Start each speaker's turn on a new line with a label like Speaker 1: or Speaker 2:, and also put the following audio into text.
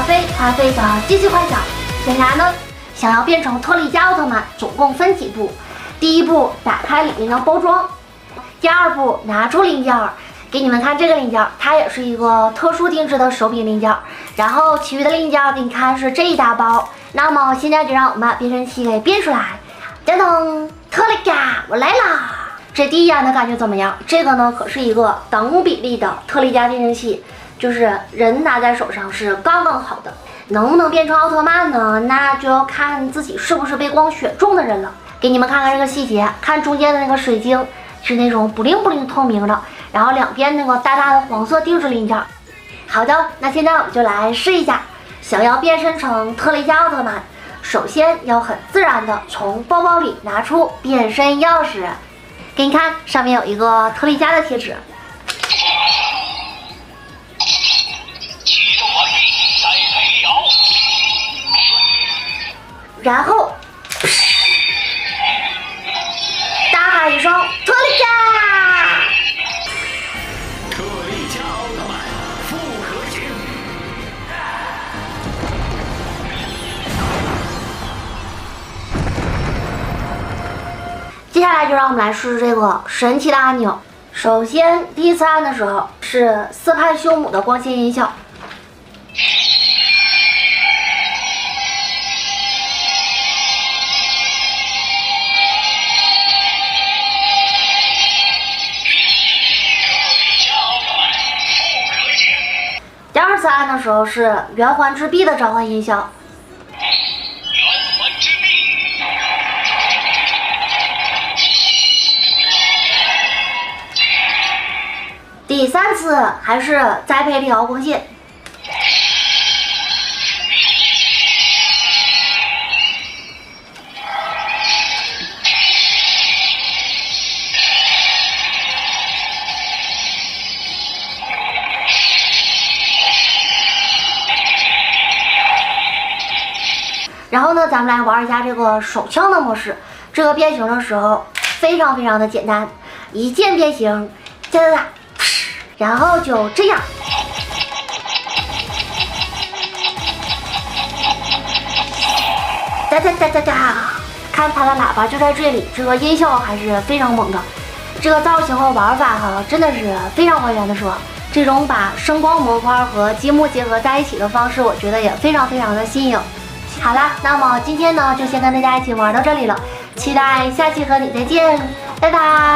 Speaker 1: 花费的机器快小。现在呢，想要变成特利迦奥特曼，总共分几步？第一步，打开里面的包装；第二步，拿出零件儿。给你们看这个零件，它也是一个特殊定制的手柄零件。然后其余的零件给你看是这一大包。那么现在就让我们把变身器给变出来。噔噔，特利迦，我来啦！这第一眼的感觉怎么样？这个呢可是一个等比例的特利迦变身器，就是人拿在手上是刚刚好的。能不能变成奥特曼呢？那就要看自己是不是被光选中的人了。给你们看看这个细节，看中间的那个水晶是那种不灵不灵透明的，然后两边那个大大的黄色定制零件。好的，那现在我们就来试一下。想要变身成特利迦奥特曼，首先要很自然的从包包里拿出变身钥匙。给你看，上面有一个特利迦的贴纸。然后，大喊一声“特利迦”！
Speaker 2: 特利迦奥特曼复合型。
Speaker 1: 接下来就让我们来试试这个神奇的按钮。首先，第一次按的时候是斯派修姆的光线音效。第二次按的时候是圆环之臂的召唤音效。
Speaker 2: 圆环之臂。
Speaker 1: 第三次还是栽培里奥光线。然后呢，咱们来玩一下这个手枪的模式。这个变形的时候非常的简单，一键变形，哒哒哒，然后就这样。哒哒哒哒哒，看它的喇叭就在这里，这个音效还是非常猛的。这个造型和玩法真的是非常还原的说，这种把声光模块和积木结合在一起的方式，我觉得也非常的新颖。好啦，那么今天呢就先跟大家一起玩到这里了，期待下期和你再见，拜拜。